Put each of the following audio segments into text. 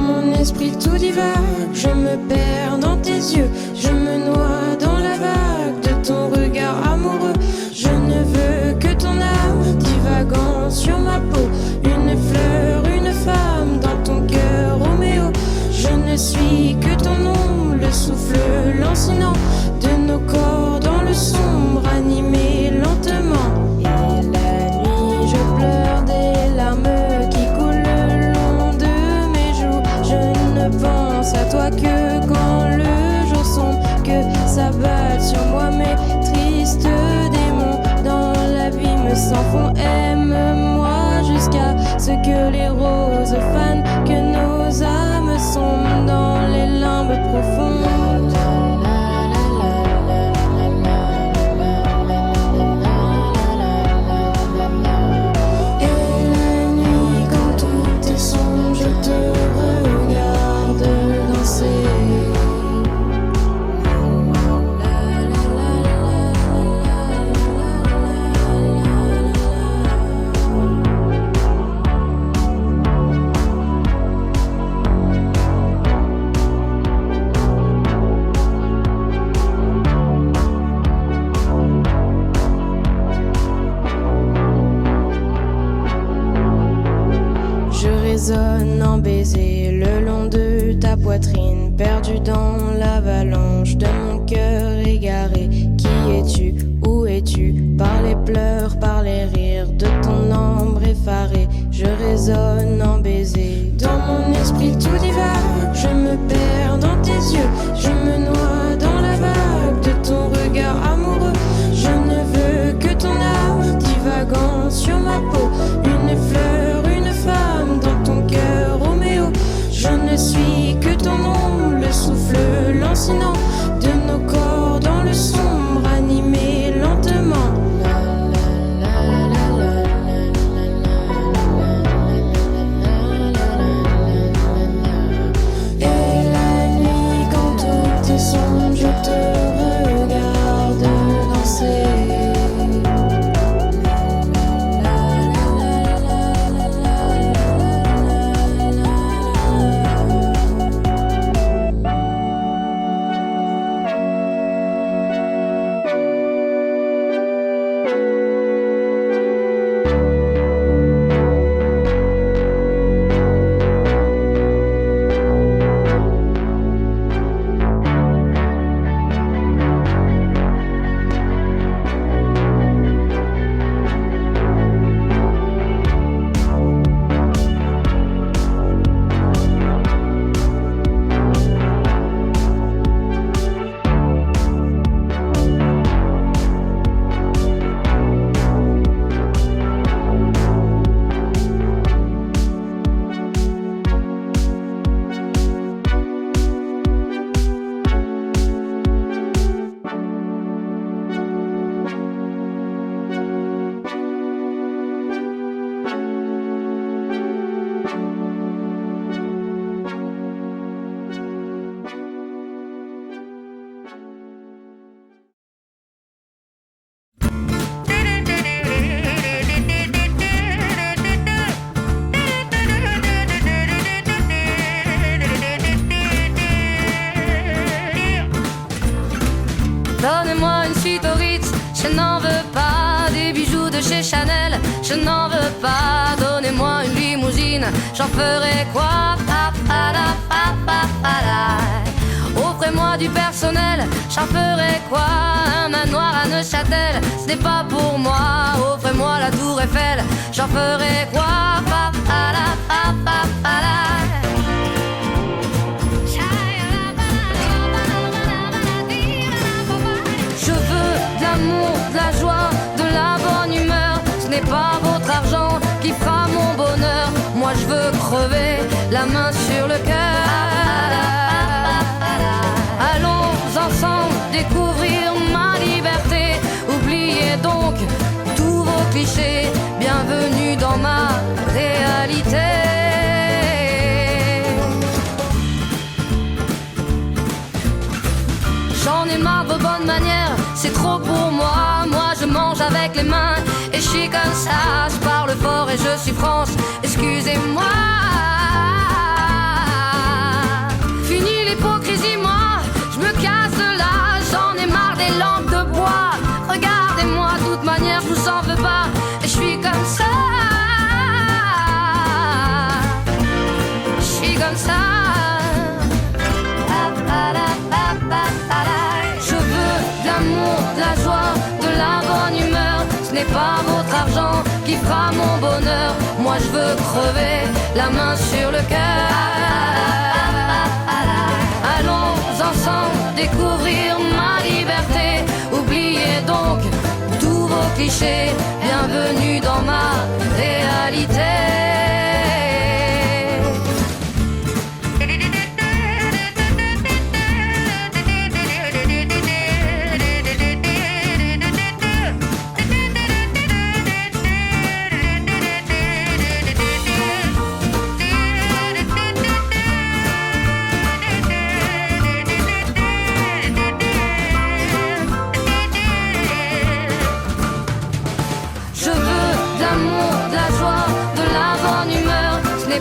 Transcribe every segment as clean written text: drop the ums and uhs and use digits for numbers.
mon esprit tout divague, je me perds dans tes yeux, je me noie dans la vague de ton regard amoureux. Je ne veux que ton âme divagant sur ma peau, une fleur, une femme dans ton cœur, Roméo. Je ne suis que ton ombre, le souffle lancinant de nos corps dans le sombre, animé lentement. Et la nuit, je pleure des larmes qui coulent le long de mes joues. Je ne pense à toi que quand le jour sombre, que s'abattent sur moi mes tristes démons. Dans l'abîme sans fond, aime-moi jusqu'à ce que les roses fanent, que nos âmes sombrent dans les limbes profondes. En baiser le long de ta poitrine, perdu dans l'avalanche de mon cœur égaré. Qui es-tu? Où es-tu? Par les pleurs, par les rires de ton ombre effarée, je résonne en baiser. Dans mon esprit tout divague, je me perds dans tes yeux, je me noie dans la vague de ton regard amoureux. Je ne veux que ton âme divagant sur ma peau, une fleur, une femme dans ton cœur, Roméo. Je ne suis que ton ombre, le souffle lancinant de nos corps dans le sombre, animé lentement. Et la nuit, quand tout est sombre, je te regarde danser. Donnez-moi une suite au Ritz, je n'en veux pas. Des bijoux de chez Chanel, je n'en veux pas. Donnez-moi une limousine, j'en ferai quoi? Offrez-moi du personnel, j'en ferai quoi? Un manoir à Neuchâtel, ce n'est pas pour moi. Offrez-moi la tour Eiffel, j'en ferai quoi? Je veux de l'amour, de la joie, de la bonne humeur. Ce n'est pas votre argent qui fera mon bonheur. Moi je veux crever, la main sur le cœur. Allons ensemble découvrir ma liberté. Oubliez donc tous vos clichés. Bienvenue dans ma réalité. J'en ai marre de vos bonnes manières, c'est trop pour moi. Moi je mange avec les mains et je suis comme ça. Je parle fort et je suis France, excusez-moi. regardez-moi, de toute manière, je vous en veux pas. Et je suis comme ça. Je suis comme ça. Je veux de l'amour, de la joie, de la bonne humeur. Ce n'est pas votre argent qui fera mon bonheur. Moi je veux crever la main sur le cœur. Allons ensemble découvrir ma liberté. Oubliez donc tous vos clichés. Bienvenue dans ma réalité.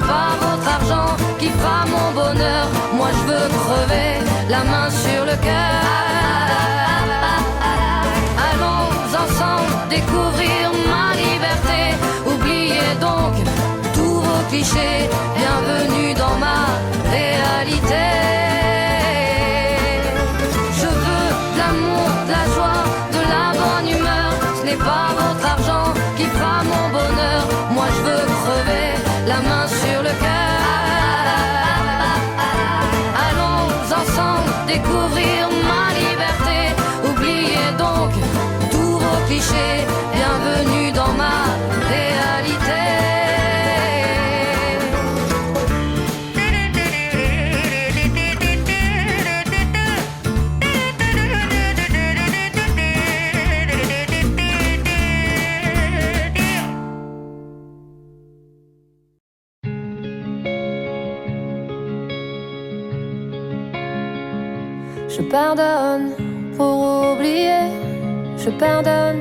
Pas votre argent qui fera mon bonheur. Moi je veux crever la main sur le cœur. Allons ensemble découvrir ma liberté. Oubliez donc tous vos clichés. Bienvenue dans ma réalité. Je veux de l'amour, de la joie, de la bonne humeur. Ce n'est pas votre argent qui fera mon bonheur. Moi je veux crever la main sur le cœur. Allons ensemble découvrir ma liberté. Oubliez donc tous vos clichés. Bienvenue dans ma réalité. Je pardonne pour oublier, je pardonne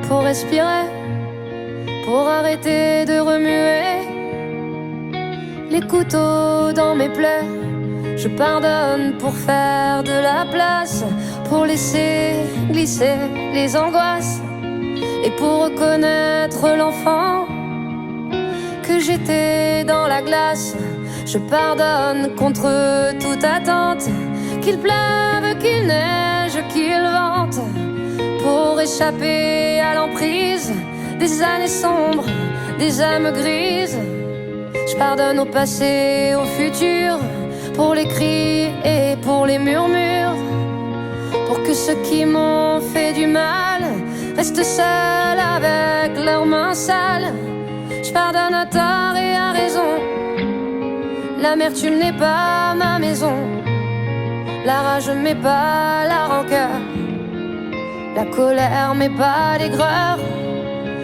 pour respirer, pour arrêter de remuer les couteaux dans mes plaies. Je pardonne pour faire de la place, pour laisser glisser les angoisses et pour reconnaître l'enfant que j'étais dans la glace. Je pardonne contre toute attente, qu'il pleuve, qu'il neige, qu'il vente, pour échapper à l'emprise des années sombres, des âmes grises. Je pardonne au passé, au futur, pour les cris et pour les murmures, pour que ceux qui m'ont fait du mal restent seuls avec leurs mains sales. Je pardonne à tort et à raison. L'amertume n'est pas ma maison. La rage m'est pas la rancœur. La colère m'est pas l'aigreur.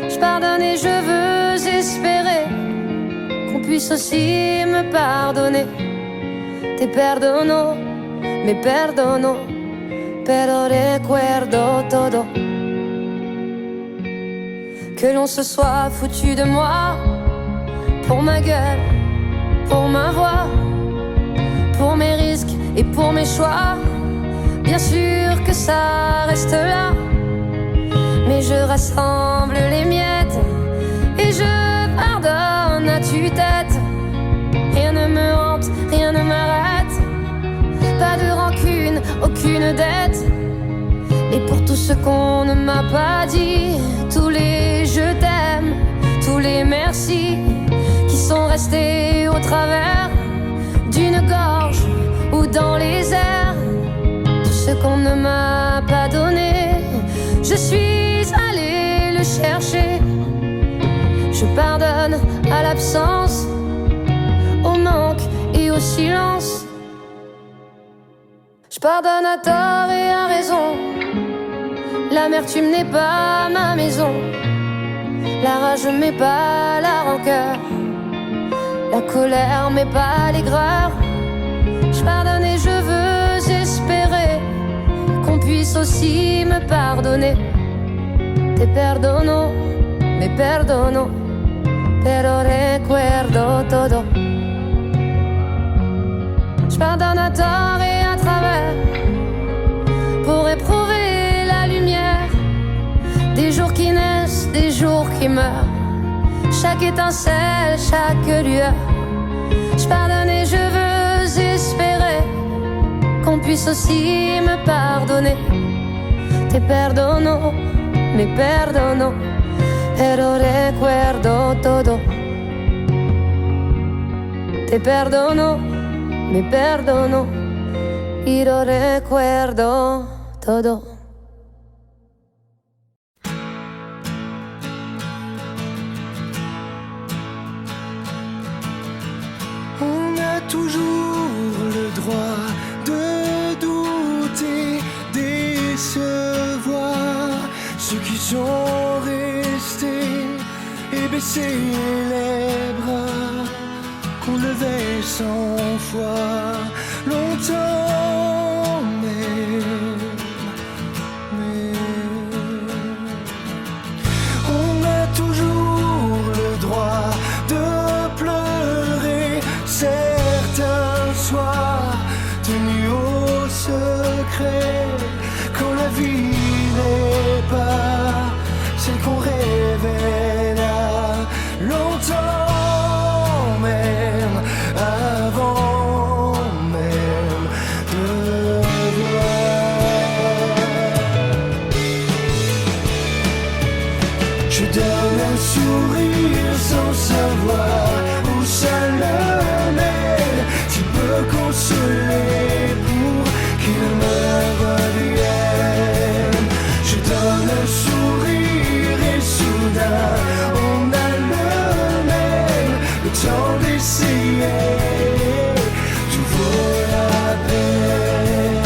Je pardonne et je veux espérer qu'on puisse aussi me pardonner. Te perdono, me perdono, pero recuerdo todo. Que l'on se soit foutu de moi, pour ma gueule, pour ma voix, pour mes risques et pour mes choix. Bien sûr que ça reste là, mais je rassemble les miettes et je pardonne à tue-tête. Rien ne me hante, rien ne m'arrête. Pas de rancune, aucune dette. Et pour tout ce qu'on ne m'a pas dit, tous les je t'aime, tous les merci qui sont restés au travers d'une gorge ou dans les airs. Tout ce qu'on ne m'a pas donné, je suis allée le chercher. Je pardonne à l'absence, au manque et au silence. Je pardonne à tort et à raison. L'amertume n'est pas ma maison. La rage m'est pas la rancœur. La colère m'est pas l'aigreur. Je pardonne et je veux espérer qu'on puisse aussi me pardonner. Te perdono, me perdono, pero recuerdo todo. Je pardonne à tort et à travers pour éprouver la lumière jour qui meurt, chaque étincelle, chaque lueur. Je pardonne et je veux espérer qu'on puisse aussi me pardonner. Te perdono, mi perdono, pero recuerdo todo. Te perdono, mi perdono, y lo recuerdo todo. On a toujours le droit de douter, décevoir ceux qui sont restés et baisser les bras qu'on levait 100 fois longtemps, mais on a toujours le droit de pleurer certains soirs tenus au secret quand la vie n'est pas celle qu'on rêvait là longtemps, même avant même de voir. Je donne un sourire sans savoir où ça le mène. Tu peux consoler pour qu'il me revienne. Je donne un sourire et soudain on a le même. Le temps d'essayer, tout vaut la peine.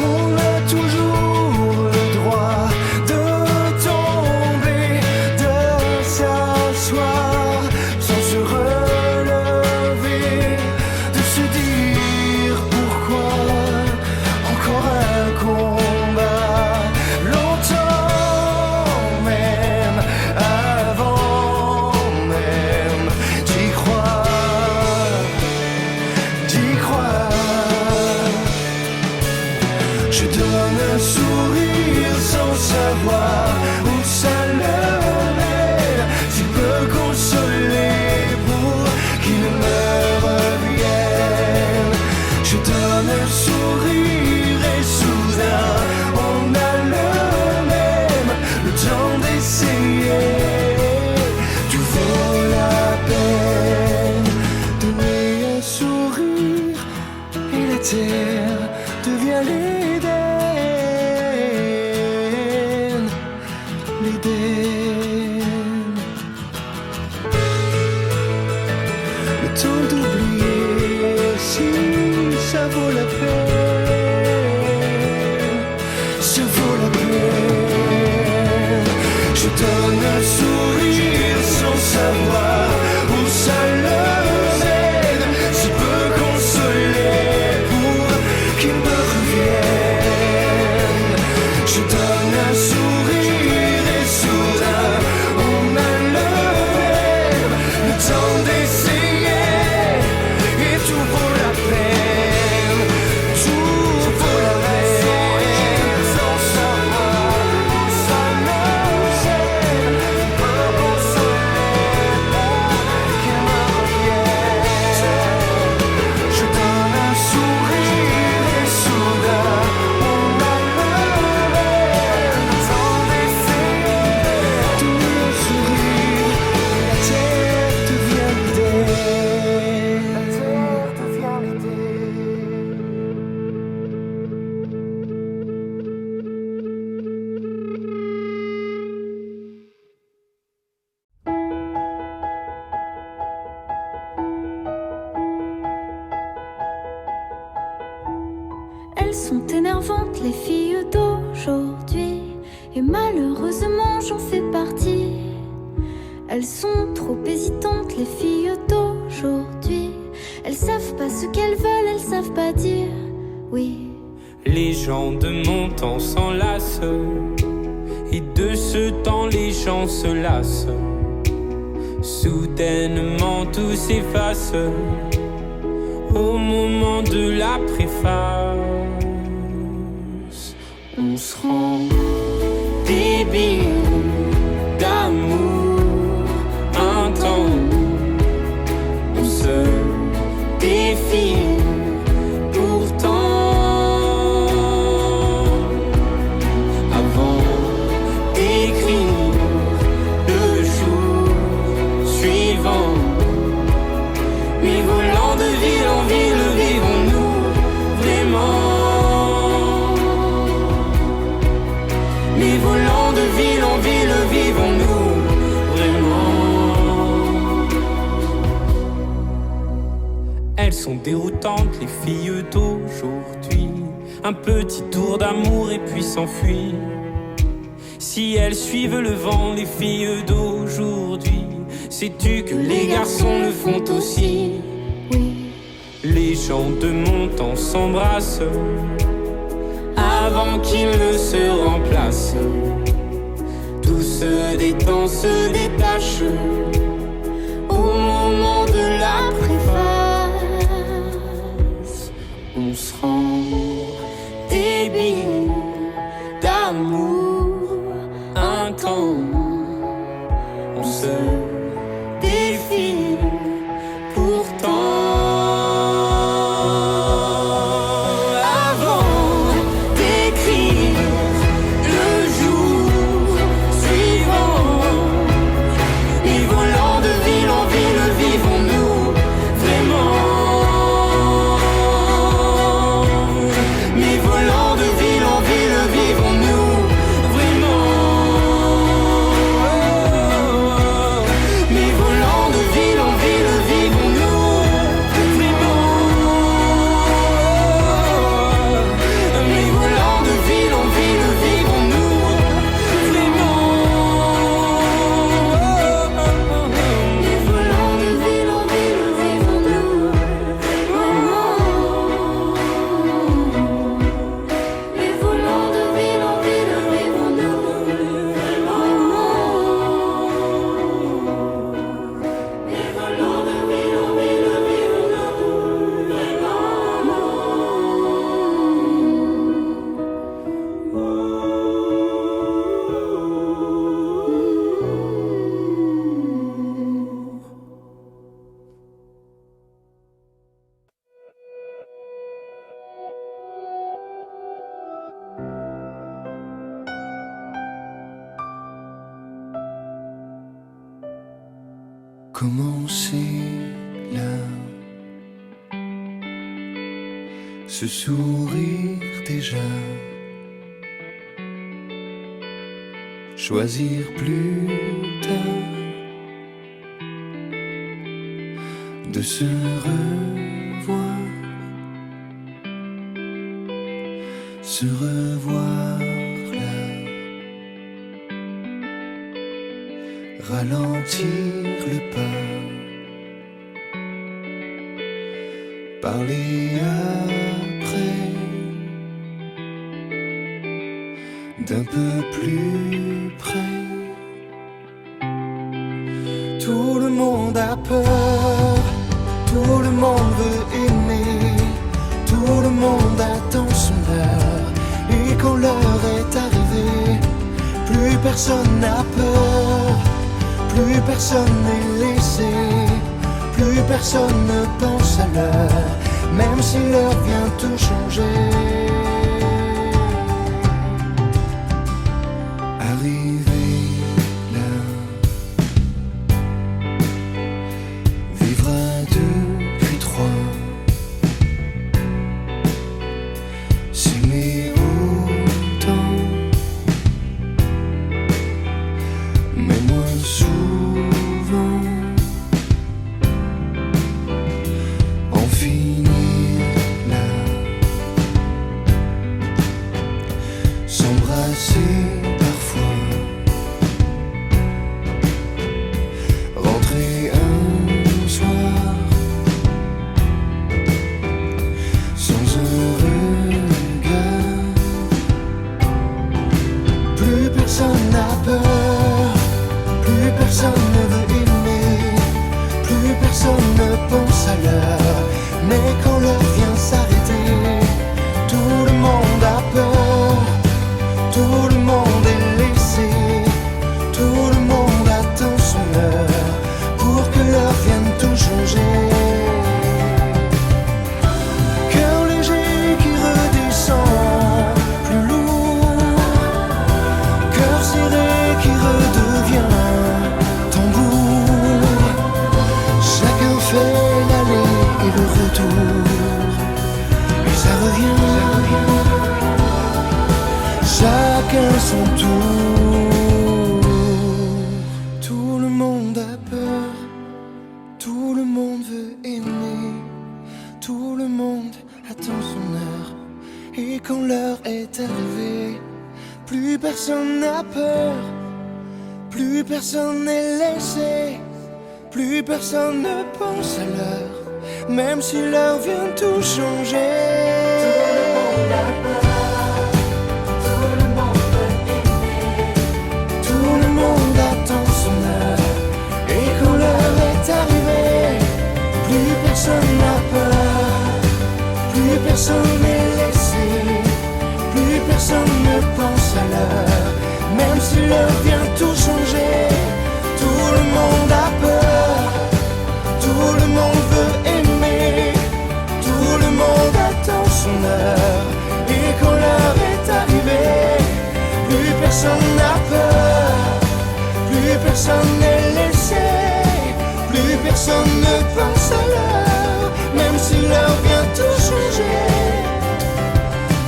On a toujours le droit de tomber, de s'asseoir sans se relever, de se dire pourquoi encore un combat longtemps, même avant même d'y croire, d'y croire. Je donne un sourire sans savoir où ça le mène. Tu peux consoler pour qu'il me revienne. Je donne un sourire et soudain on a le même. Le temps d'essayer, tout vaut la peine. Donner un sourire et la terre devient l'Éden, l'Éden. Le temps d'oublier si ça vaut la peine, ça vaut la peine. Je donne un sourire sans savoir où ça le mène. Si peut consoler pour qu'il me revienne. Je donne un sourire et soudain on a le même. Le temps d'essayer et tout vaut la peine. Tout vaut la peine. Sans savoir où ça me mène. Peut consoler pour qu'il me revienne. Je donne un sourire et soudain on a le même. Le temps d'essayer, tout le sourire et la terre devient l'idée. La terre devient l'idée. Elles sont énervantes, les filles d'aujourd'hui, et malheureusement j'en fais partie. Elles sont trop hésitantes, les filles d'aujourd'hui. Elles savent pas ce qu'elles veulent, elles savent pas dire oui. Les gens de mon temps s'enlacent, et de ce temps les gens se lassent. Soudainement tout s'efface au moment de la préface. On se rend débile d'amour intense. On se défile pourtant. Avant d'écrire le jour suivant. Mais volant de ville en ville, vivons-nous vraiment? Mais volant de ville en ville, vivons-nous vraiment? Elles sont déroutantes, les filles d'aujourd'hui. Un petit tour d'amour et puis s'enfuir. Si elles suivent le vent, les filles d'aujourd'hui, sais-tu que les garçons le font aussi? Les gens de mon temps s'embrassent avant qu'ils ne se remplacent. Tout se détend, se détache au moment de la préface. On se rend débile d'amour intense. On se défile pourtant. Commencer là, ce sourire déjà, choisir plus tard de se revoir, se revoir là, ralentir le pas, parler après, d'un peu plus près. Tout le monde a peur, tout le monde veut aimer, tout le monde attend son heure. Et quand l'heure est arrivée, plus personne n'a peur, plus personne n'est laissé, plus personne ne pense à l'heure, même si l'heure vient tout changer. Arrivé là, vivre à deux puis trois, s'aimer autant, mais moins souvent. En finir là, s'embrasser parfois, rentrer un soir sans un regard. Plus personne n'a peur, plus personne ne veut aimer, plus personne ne pense à l'heure. Mais quand l'heure vient s'arrêter, tout le monde a peur, rien. Chacun son tour. Tout le monde a peur, tout le monde veut aimer, tout le monde attend son heure. Et quand l'heure est arrivée, plus personne n'a peur, plus personne n'est laissé, plus personne ne pense à l'heure, même si l'heure vient tout changer. Tout le monde a peur, tout le monde veut aimer, tout le monde attend son heure. Et quand l'heure est arrivée, plus personne n'a peur, plus personne n'est laissé, plus personne ne pense à l'heure, même si l'heure vient tout changer. Tout le monde a peur, tout le monde veut aimer, tout le monde attend son heure. Et quand l'heure est arrivée, plus personne n'a peur, plus personne n'est laissé, plus personne ne pense à l'heure, même si l'heure vient tout changer,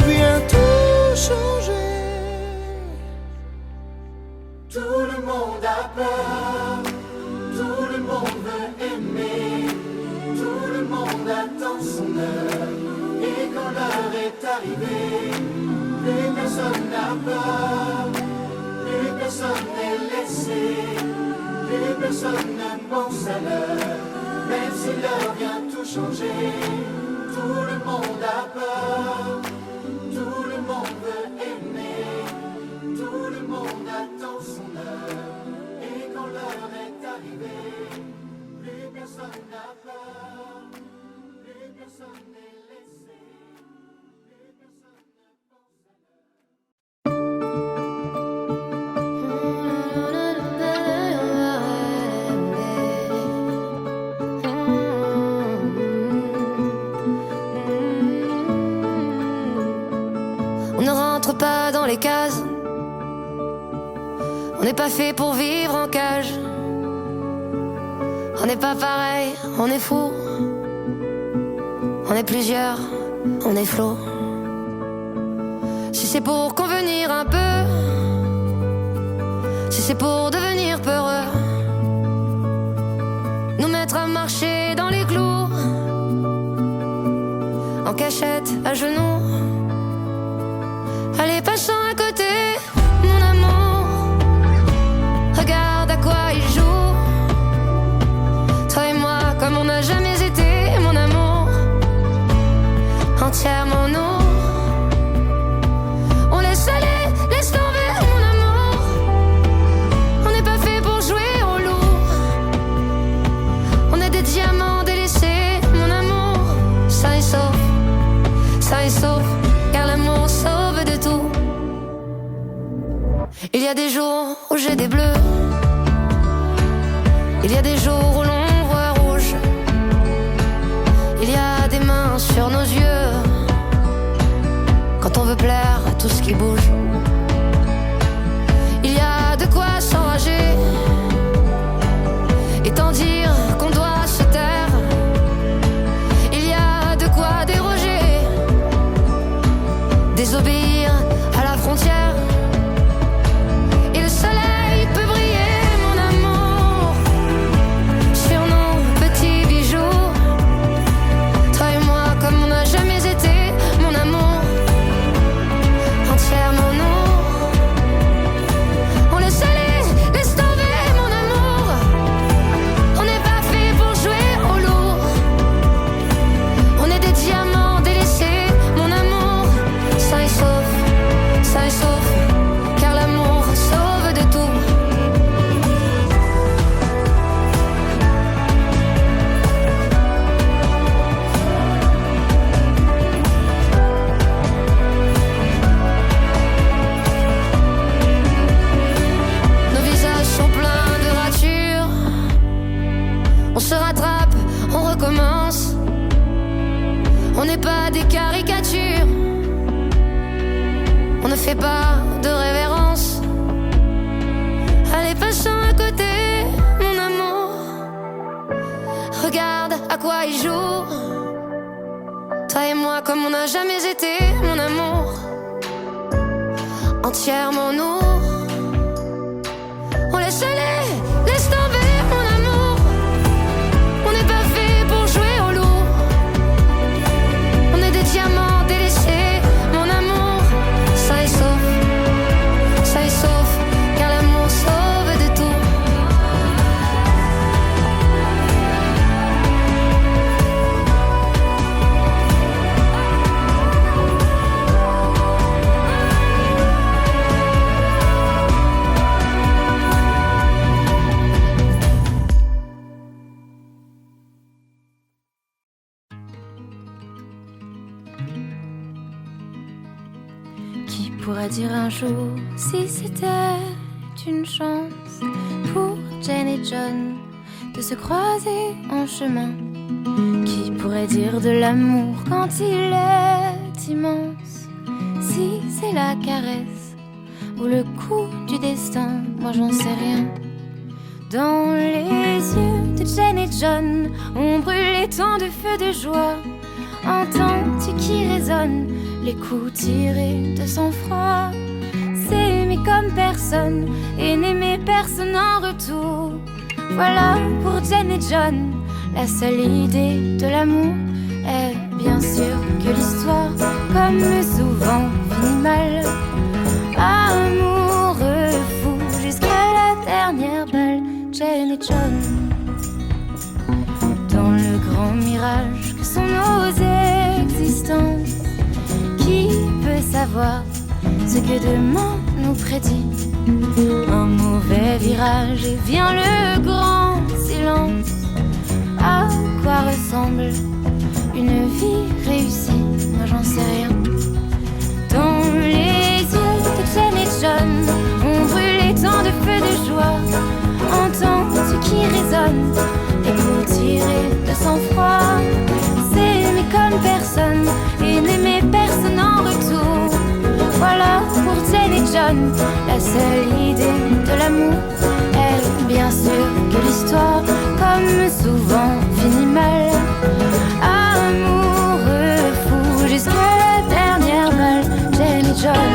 vient tout changer. Tout le monde a peur, tout le monde veut aimer, tout le monde attend son heure. Et quand l'heure est arrivée, plus personne n'a peur, plus personne n'est laissé, plus personne ne pense à l'heure, même si l'heure vient tout changer. Tout le monde a peur, tout le monde veut aimer, tout le monde attend son heure. Et quand l'heure est arrivée, plus personne n'a peur, plus personne n'est laissé, plus personne ne pense à l'heure. On ne rentre pas dans les cases, on n'est pas fait pour vivre en cage. On n'est pas pareil, on est fou. On est plusieurs, on est flot. Si c'est pour convenir un peu, si c'est pour devenir peureux, nous mettre à marcher dans les clous, en cachette, à genoux. Allez, passons à côté, mon amour. Regarde à quoi il joue. Toi et moi, comme on n'a jamais été, mon amour. Entièrement nous. On laisse aller, laisse tomber, mon amour. On n'est pas fait pour jouer au loup. On est des diamants délaissés, mon amour. Sain et sauf, sain et sauf, car l'amour sauve de tout. Il y a des jours où j'ai des bleus, il y a des jours où l'on voit rouge, il y a des mains sur nos yeux, quand on veut plaire à tout ce qui bouge. Il y a de quoi s'enrager, et tant dire qu'on doit se taire. Il y a de quoi déroger, désobéir à la frontière. Et le soleil peut briller, mon amour, sur nos petits bijoux. Toi et moi, comme on n'a jamais été, mon amour. Entièrement nous. On laisse aller, laisse tomber, mon amour. On n'est pas fait pour jouer au loup. On est des diamants délaissés, mon amour. Sain et sauf, car l'amour sauve de tout. Nos visages sont pleins de ratures. On se rattrape, on recommence. On n'est pas des caricatures. On ne fait pas de révérence. Allez, passons à côté, mon amour. Regarde à quoi il joue. Toi et moi comme on n'a jamais été, mon amour, entièrement nous. On laisse aller, laisse tomber, mon amour. On n'est pas fait pour jouer au loup. On est des diamants délaissés, mon amour. Ça est sauf, car l'amour sauve de tout. Qui pourra dire un jour si c'était une chance pour Jane et John de se croiser en chemin? Qui pourrait dire de l'amour quand il est immense? Si c'est la caresse ou le coup du destin, moi j'en sais rien. Dans les yeux de Jane et John on brûlait tant de feux de joie. Entends-tu qui résonne les coups tirés de sang-froid? C'est aimer comme personne et n'aimer personne en retour. Voilà pour Jane et John la seule idée de l'amour est bien sûr que l'histoire, comme souvent, finit mal. Amoureux fou jusqu'à la dernière balle, Jane et John. Dans le grand mirage que sont nos existences, qui peut savoir ce que demain nous prédit? Un mauvais virage et vient le grand silence. À quoi ressemble une vie réussie? Moi j'en sais rien. Dans les yeux de Jane et John on brûlait tant de feux de joie. Entends ce qui résonne, les coups tirés de sang-froid. C'est aimer comme personne et n'aimer personne en retour. Voilà pour Jane et John la seule idée de l'amour est bien sûr que l'histoire, comme souvent, finit mal. Amoureux fou jusqu'à la dernière balle, Jane et John.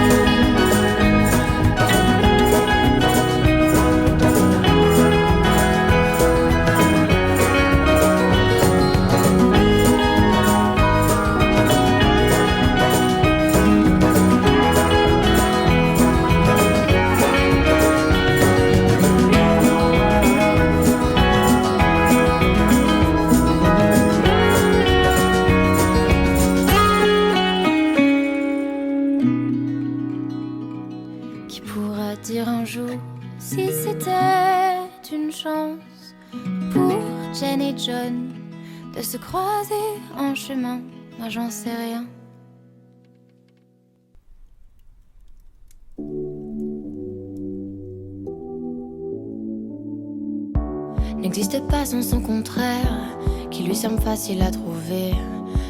Si c'était une chance pour Jane et John de se croiser en chemin, moi j'en sais rien. N'existe pas sans son contraire, qui lui semble facile à trouver.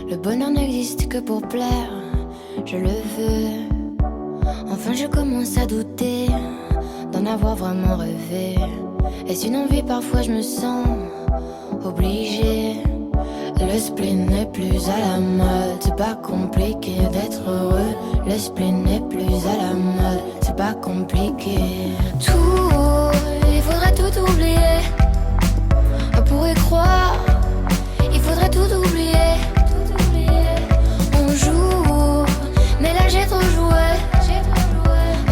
Le bonheur n'existe que pour plaire, je le veux. Enfin je commence à douter d'en avoir vraiment rêvé. Est-ce une envie? Parfois je me sens obligée. Le spleen n'est plus à la mode, c'est pas compliqué d'être heureux. Le spleen n'est plus à la mode, c'est pas compliqué. Tout, il faudrait tout oublier. On pourrait croire, il faudrait tout oublier. On joue, mais là j'ai trop joué.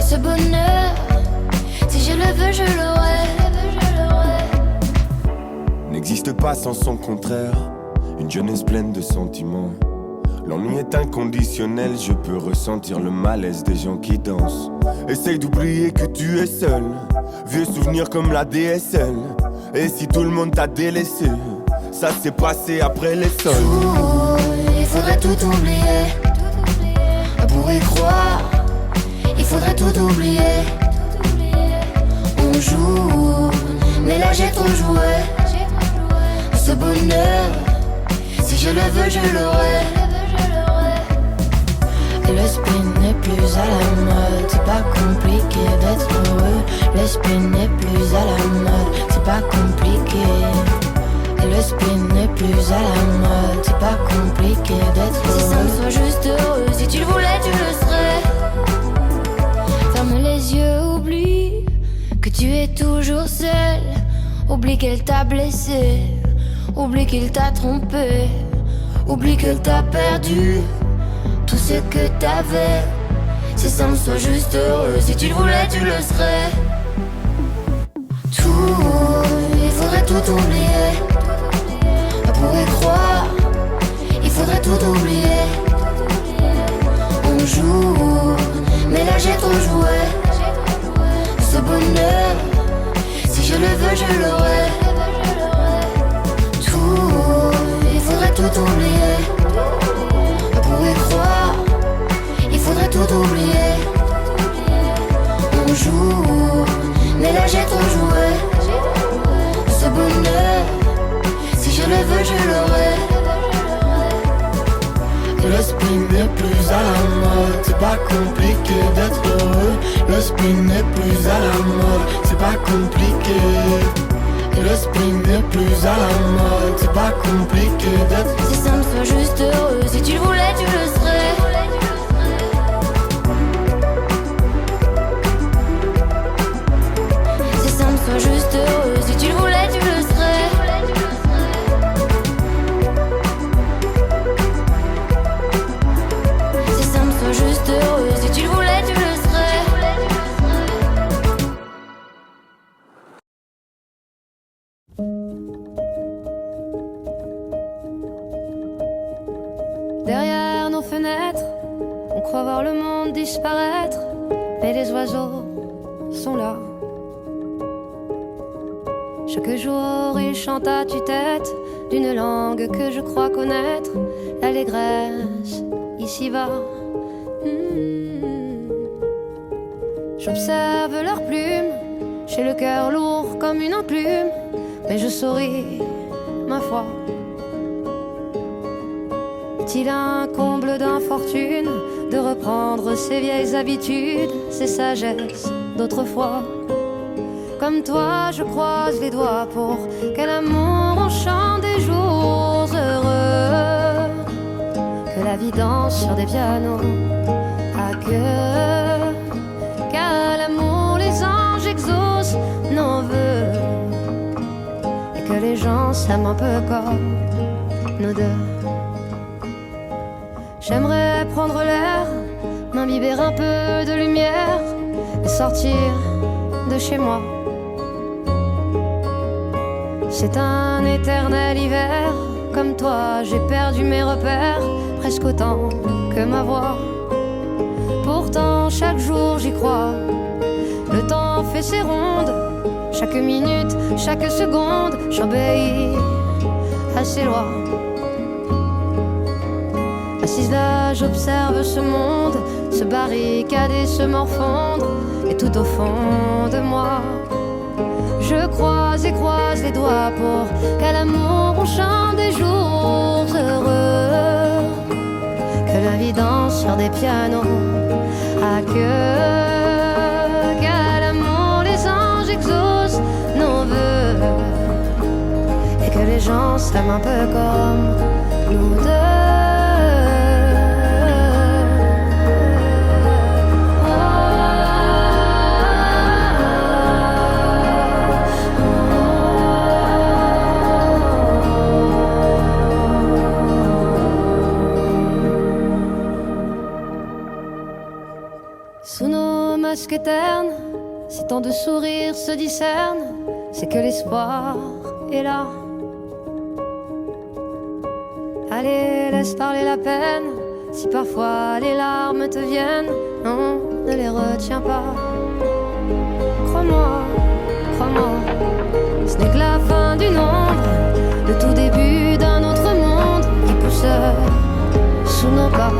Ce bonheur, si je le veux, je l'aurai. N'existe pas sans son contraire, une jeunesse pleine de sentiments. L'ennui est inconditionnel, je peux ressentir le malaise des gens qui dansent. Essaye d'oublier que tu es seul, vieux souvenirs comme la DSL. Et si tout le monde t'a délaissé, ça s'est passé après les sols. Il faudrait tout oublier, pour y croire. Il faudrait tout oublier. On joue, mais là j'ai trop joué. Ce bonheur, si je le veux, je l'aurai. Le spleen n'est plus à la mode, c'est pas compliqué d'être heureux. Le spleen n'est plus à la mode, c'est pas compliqué. Le spleen n'est plus à la mode. C'est pas compliqué d'être heureux. Si simple, sois juste heureux. Si tu le voulais, tu le serais. Ferme les yeux, oublie que tu es toujours seul. Oublie qu'elle t'a blessé. Oublie qu'il t'a trompé. Oublie que t'as perdu tout ce que t'avais. C'est simple, sois juste heureux. Si tu le voulais, tu le serais. Tout, il faudrait tout oublier. On pourrait croire, il faudrait tout oublier. On joue, mais là j'ai trop joué. Ce bonheur, si je le veux, je l'aurai. Tout, il faudrait tout oublier. On pourrait croire, il faudrait tout oublier. On joue, mais là j'ai trop joué. Ce bonheur, si je le veux, je l'aurai. Le spin n'est plus à la mode. C'est pas compliqué d'être heureux. Le spin n'est plus à la mode. C'est pas compliqué. Le spin n'est plus à la mode. C'est pas compliqué d'être. C'est simple, sois juste heureux. Si tu le voulais, tu le serais. C'est simple, sois juste heureux. Si tu le voulais, tu le serais. C'est simple, sois juste heureux. Si tu le voulais, tu le serais. Derrière nos fenêtres, on croit voir le monde disparaître, mais les oiseaux sont là. Chaque jour, ils chantent à tue-tête d'une langue que je crois connaître, l'allégresse ici-bas. J'observe leurs plumes, j'ai le cœur lourd comme une enclume, mais je souris, ma foi. Est-il un comble d'infortune de reprendre ses vieilles habitudes, ses sagesses d'autrefois? Comme toi, je croise les doigts pour quel amour on chante des jours heureux, que la vie danse sur des pianos à queue, qu'à l'amour les anges exaucent nos vœux, et que les gens s'aiment un peu comme nous deux. J'aimerais prendre l'air, m'imbiber un peu de lumière et sortir de chez moi. C'est un éternel hiver, comme toi j'ai perdu mes repères, presque autant que ma voix. Pourtant chaque jour j'y crois, le temps fait ses rondes, chaque minute, chaque seconde, j'obéis à ses lois. Assise là, j'observe ce monde se barricader, se morfondre, et tout au fond de moi, je croise et croise les doigts pour qu'à l'amour on chante des jours heureux, que la vie danse sur des pianos à queue, qu'à l'amour les anges exaucent nos vœux, et que les gens s'aiment un peu comme nous deux. Sous nos masques ternes, si tant de sourires se discernent, c'est que l'espoir est là. Allez, laisse parler la peine, si parfois les larmes te viennent, non, ne les retiens pas. Crois-moi, crois-moi, ce n'est que la fin d'une ombre, le tout début d'un autre monde qui pousse sous nos pas.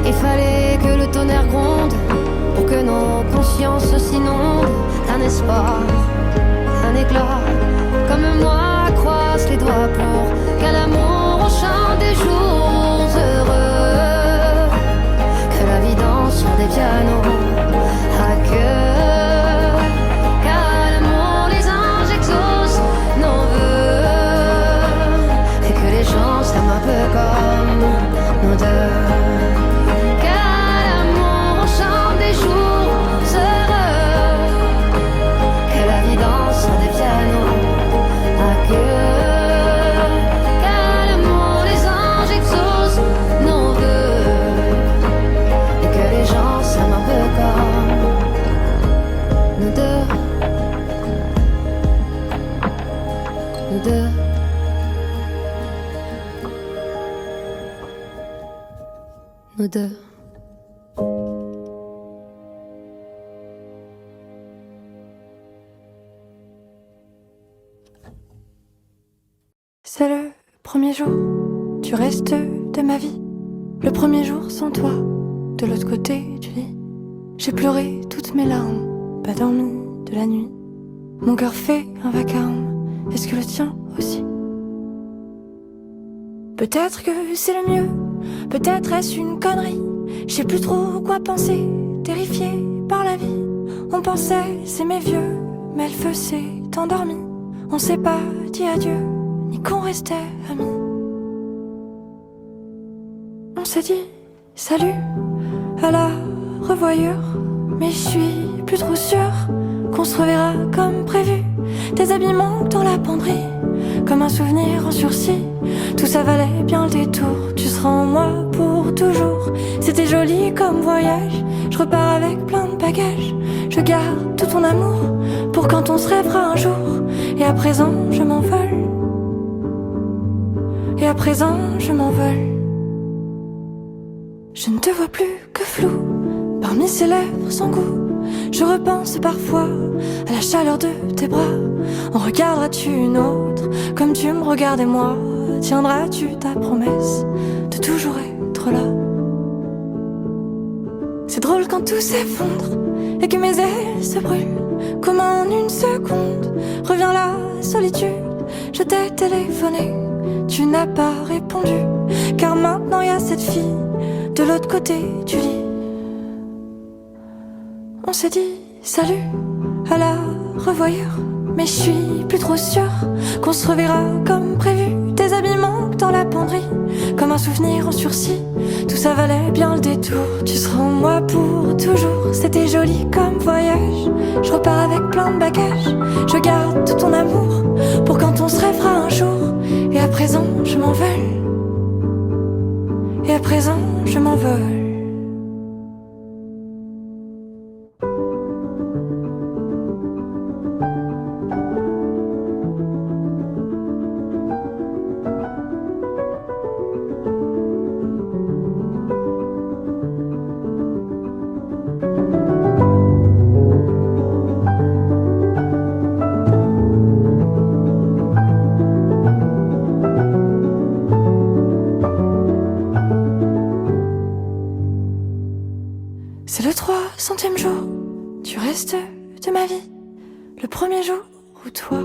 Il fallait que le tonnerre gronde pour que nos consciences s'inondent d'un espoir, un éclat. Comme moi, croise les doigts pour qu'à l'amour on chante des jours heureux, que la vie danse sur des pianos à queue, qu'à l'amour les anges exaucent nos vœux, odeur. C'est le premier jour du reste de ma vie. Le premier jour sans toi, de l'autre côté du lit. J'ai pleuré toutes mes larmes, pas dormi de la nuit. Mon cœur fait un vacarme, est-ce que le tien aussi? Peut-être que c'est le mieux, peut-être est-ce une connerie. Je sais plus trop quoi penser, terrifié par la vie. On pensait s'aimer vieux, mais le feu s'est endormi. On s'est pas dit adieu, ni qu'on restait amis. On s'est dit salut, à la revoyure. Mais je suis plus trop sûre qu'on se reverra comme prévu. Tes habillements dans la penderie, comme un souvenir en sursis. Tout ça valait bien le détour, tu seras en moi pour toujours. C'était joli comme voyage, je repars avec plein de bagages. Je garde tout ton amour pour quand on se rêvera un jour. Et à présent je m'envole, et à présent je m'envole. Je ne te vois plus que flou, parmi ces lèvres sans goût. Je repense parfois à la chaleur de tes bras. En regarderas-tu une autre comme tu me regardais moi? Tiendras-tu ta promesse de toujours être là? C'est drôle quand tout s'effondre et que mes ailes se brûlent. Comme en une seconde revient la solitude. Je t'ai téléphoné, tu n'as pas répondu. Car maintenant y a cette fille de l'autre côté du lit. On s'est dit salut, à la revoyure. Mais je suis plus trop sûre qu'on se reverra comme prévu. Tes habillements dans la penderie, comme un souvenir en sursis. Tout ça valait bien le détour, tu seras en moi pour toujours. C'était joli comme voyage, je repars avec plein de bagages. Je garde tout ton amour pour quand on se rêvera un jour. Et à présent je m'envole, et à présent je m'envole. C'est le 300e jour du reste de ma vie. Le premier jour où toi,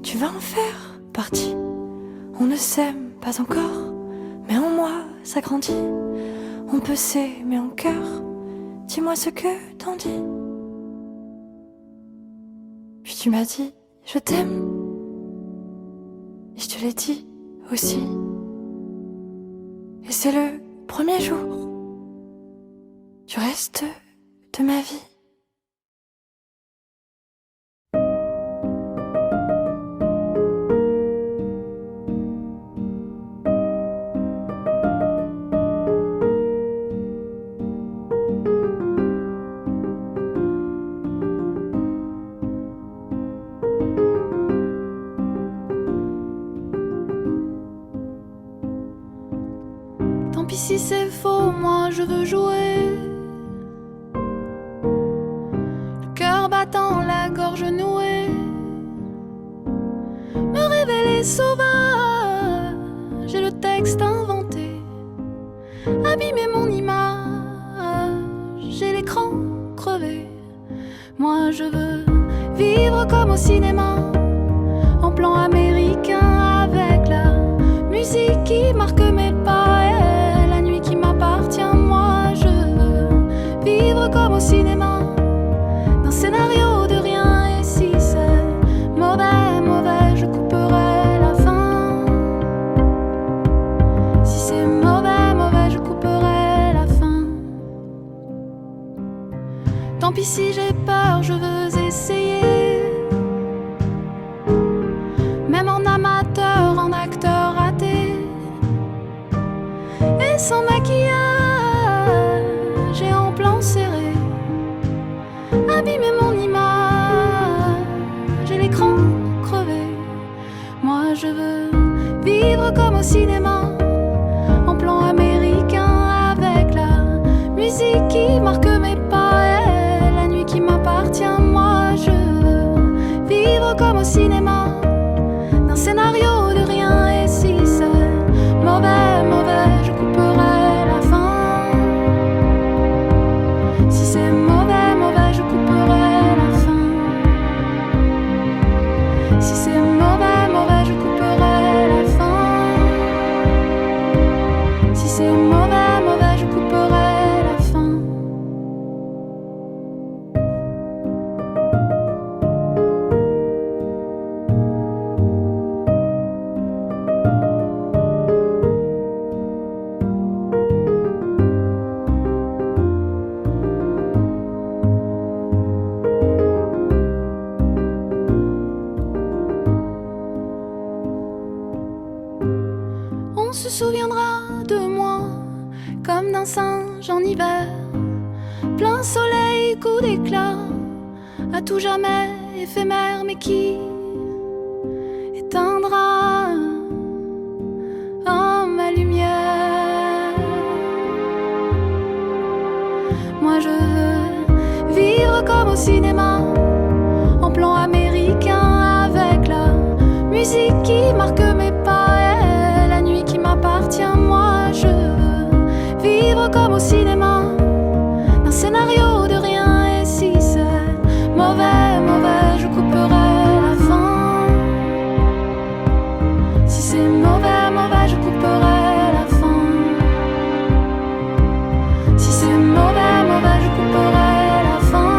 tu vas en faire partie. On ne s'aime pas encore, mais en moi ça grandit. On peut s'aimer en cœur, dis-moi ce que t'en dis. Puis tu m'as dit je t'aime, et je te l'ai dit aussi. Et c'est le premier jour du reste de ma vie. Tant pis si c'est faux, moi je veux jouer. Battant la gorge nouée, me révéler sauvage, j'ai le texte inventé, abîmer mon image, j'ai l'écran crevé. Moi je veux vivre comme au cinéma, en plan américain, avec la musique qui marque mes pas et la nuit qui m'appartient. Moi je veux vivre comme au cinéma, scénario de rien. Et si c'est mauvais, mauvais, je couperai la fin. Si c'est mauvais, mauvais, je couperai la fin. Tant pis si j'ai peur, je veux essayer. Même en amateur, en acteur raté, et sans maquillage et en plan serré, abîmer mon image, j'ai l'écran crevé. Moi je veux vivre comme au cinéma, en plan américain, avec la musique qui marque mes pas et la nuit qui m'appartient. Moi je veux vivre comme au cinéma, d'un scénario de rien. Et si c'est mauvais, mauvais, je couperai la fin. Si c'est mauvais, mauvais, je couperai la fin. Si c'est mauvais, mauvais, je couperai la fin. Si c'est mauvais, mauvais, je couperai la fin. On se souviendra de moi comme d'un singe en hiver, plein soleil, coup d'éclat, à tout jamais éphémère, mais qui éteindra ma lumière. Moi je veux vivre comme au cinéma, en plan américain, avec la musique qui marque mes pas et la nuit qui m'appartient. Moi je veux vivre comme au cinéma, d'un scénario de rien. Et si c'est mauvais, mauvais, je couperai la fin. Si c'est mauvais, mauvais, je couperai la fin. Si c'est mauvais, mauvais, je couperai la fin.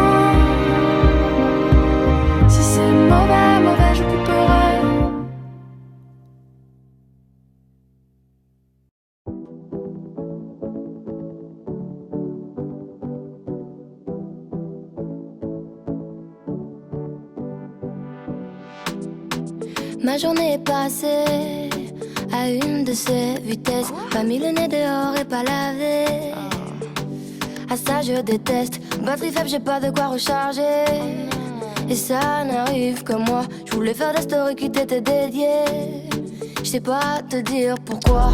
Si c'est mauvais, mauvais, je couperai. Ma journée est passée à une de ces vitesses. Pas mis le nez dehors et pas lavé. À ça je déteste. Batterie faible, j'ai pas de quoi recharger. Et ça n'arrive que moi. Je voulais faire des stories qui t'étaient dédiées. Je sais pas te dire pourquoi.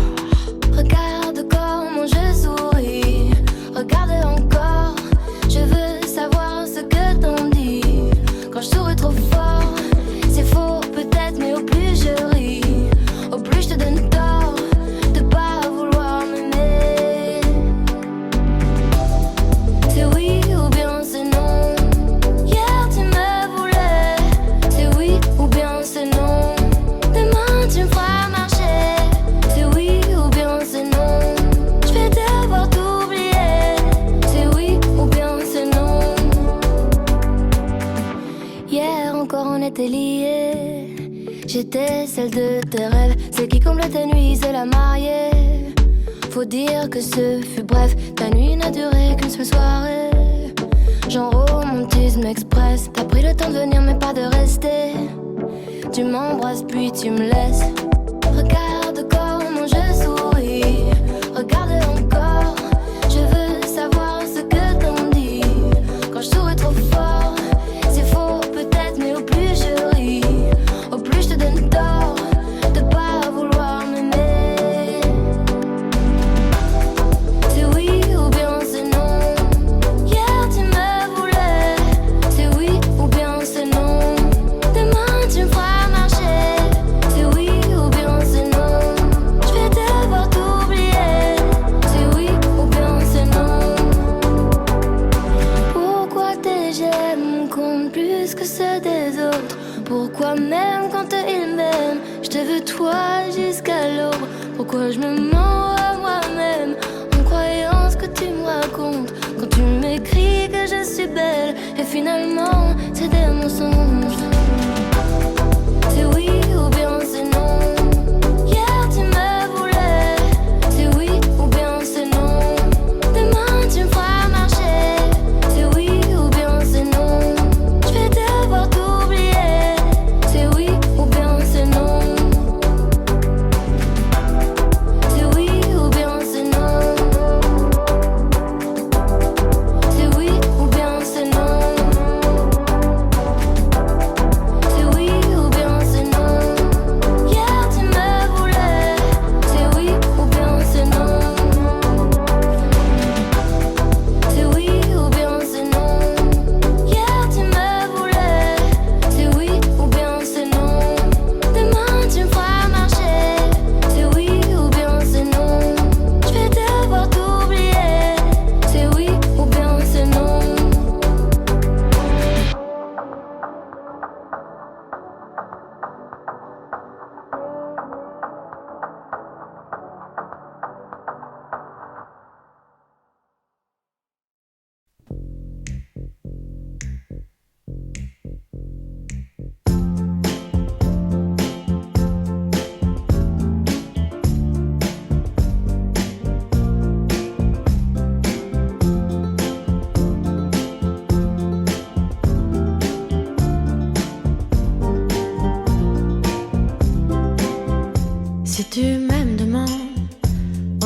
Regarde comment je souris. Regarde encore. Je veux savoir ce que t'en dis. Quand je souris trop fort, c'est faux peut-être, mais au plus je ris, au plus je te donne tort de pas vouloir m'aimer. C'est oui ou bien c'est non. Hier tu me voulais. C'est oui ou bien c'est non. Demain tu me feras marcher. C'est oui ou bien c'est non. Je vais devoir t'oublier. C'est oui ou bien c'est non. Hier encore on était liés. J'étais celle de tes rêves, celle qui comble tes nuits, c'est la mariée. Faut dire que ce fut bref, ta nuit n'a duré qu'une seule soirée. Genre romantisme express, t'as pris le temps de venir mais pas de rester. Tu m'embrasses puis tu me laisses. Regarde comment je souris, regarde encore. Je veux savoir ce que t'en dis. Quand je souris trop fort, c'est faux peut-être, mais au plus je ris, au plus je te donne tort de pas vouloir m'aimer. C'est oui ou bien c'est non. Hier tu me voulais. C'est oui ou bien c'est non. Demain tu me feras marcher. C'est oui ou bien c'est non. Je vais devoir t'oublier. C'est oui ou bien c'est non. Pourquoi tes j'aime comptent plus que ceux des autres? Pourquoi même quand ils m'aiment, je te veux toi jusqu'à l'aube? Pourquoi je me mens à moi-même en croyant ce que tu me racontes? Quand tu m'écris que je suis belle et finalement c'est des mensonges. C'est oui ou bien c'est non. Hier tu me voulais. C'est oui ou bien c'est non. Demain tu me feras marcher. C'est oui ou bien c'est non. Je vais devoir t'oublier. C'est oui ou bien c'est non. C'est oui ou bien c'est non. C'est oui ou bien c'est non. C'est oui ou bien c'est non. Hier tu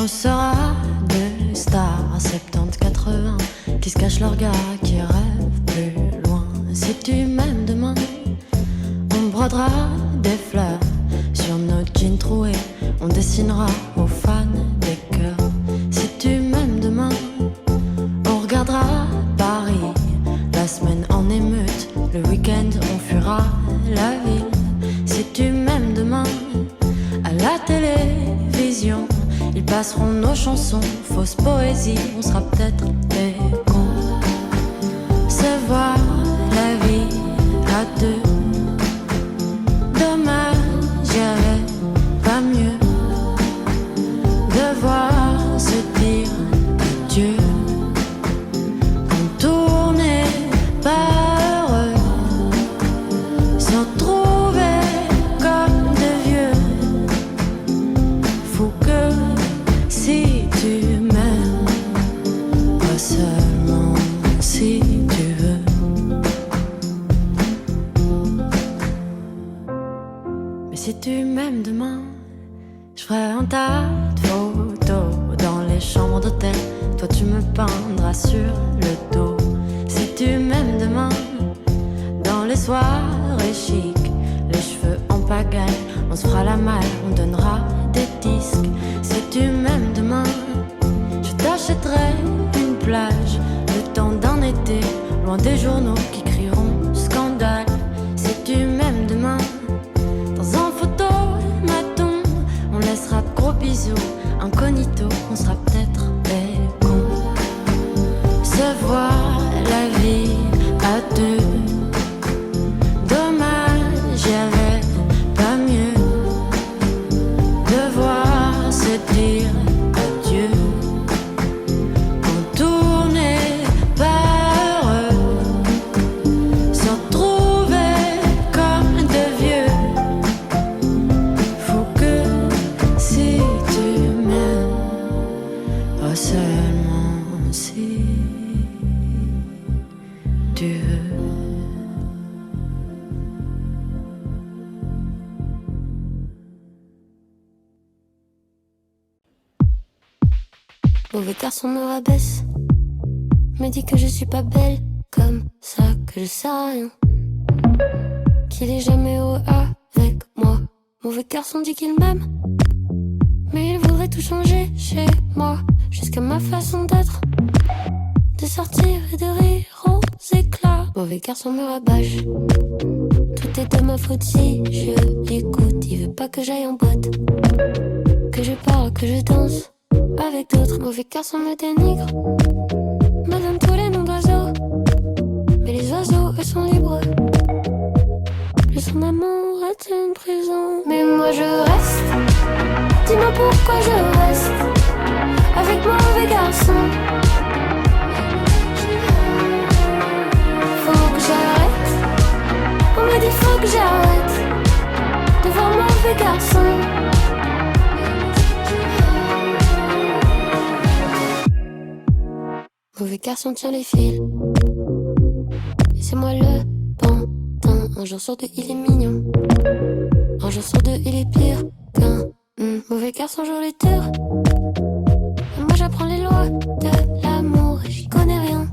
On sera des stars 70-80 qui se cachent leurs gars, qui rêvent plus loin. Si tu m'aimes demain, on brodera des fleurs sur nos jeans troués. On dessinera aux fans des cœurs. Si tu m'aimes demain, on regardera Paris. La semaine en émeute, le week-end on fuira la ville. Si tu m'aimes demain, à la télévision, ils passeront nos chansons, fausse poésie. On sera peut-être des cons. Se voir la vie à deux. Dommage, j'y avais pas mieux. Devoir se dire adieu. On tournait pas heureux, sans trouver comme de vieux. Faut que si tu m'aimes, pas seulement si tu veux. Mais si tu m'aimes demain, je ferai un tas de photos dans les chambres d'hôtel. Toi tu me peindras sur le dos. Si tu m'aimes demain, dans les soirées chic, les cheveux en pagaille, on se fera la malle, on donnera des disques. Si tu m'aimes demain, je t'achèterai une plage, le temps d'un été, loin des journaux qui crieront scandale. Si tu m'aimes demain, dans un photomaton, on laissera de gros bisous, incognito, on sera peut-être des cons. Se voir la vie à deux. Dommage, j'y avais pas mieux. Devoir se dire adieu. On tournait pas heureux, sans trouver comme de vieux. Faut que si tu m'aimes, pas seulement si tu veux. Mauvais garçon me rabaisse, me dit que je suis pas belle, comme ça que je sers à rien, qu'il est jamais heureux avec moi. Mauvais garçon dit qu'il m'aime, mais il voudrait tout changer chez moi, jusqu'à ma façon d'être, de sortir et de rire aux éclats. Mauvais garçon me rabâche, tout est de ma faute si je l'écoute. Il veut pas que j'aille en boîte, que je parle, que je danse avec d'autres. Mauvais garçon me dénigre, me donne tous les noms d'oiseaux, mais les oiseaux eux sont libres. Plus son amour est une prison. Mais moi je reste, dis-moi pourquoi je reste avec mauvais garçon. Faut que j'arrête, on me dit faut que j'arrête de voir mauvais garçon. Mauvais garçon tient les fils, et c'est moi le pantin. Un jour sur deux il est mignon, un jour sur deux il est pire qu'un mauvais garçon joue les tours. Et moi j'apprends les lois de l'amour et j'y connais rien.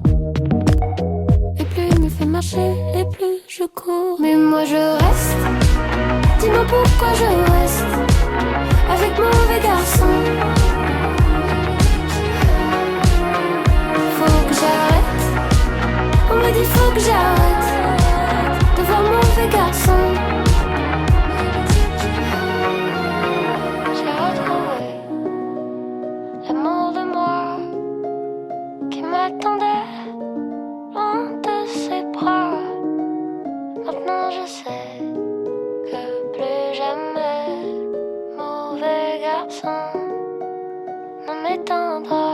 Et plus il me fait marcher et plus je cours. Mais moi je reste, dis-moi pourquoi je reste avec mauvais garçon. Faut que j'arrête, on me dit faut que j'arrête de voir mauvais garçon. J'ai retrouvé l'amour de moi qui m'attendait loin de ses bras. Maintenant je sais que plus jamais mauvais garçon ne m'éteindra.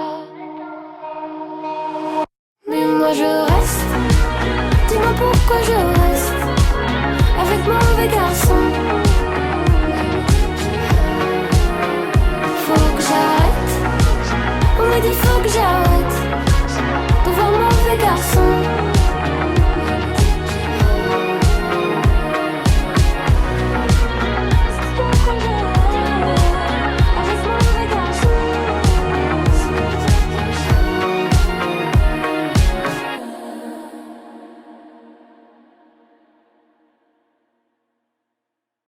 Mais moi je reste, dis-moi pourquoi je reste avec mauvais garçon. Faut que j'arrête, on me dit faut que j'arrête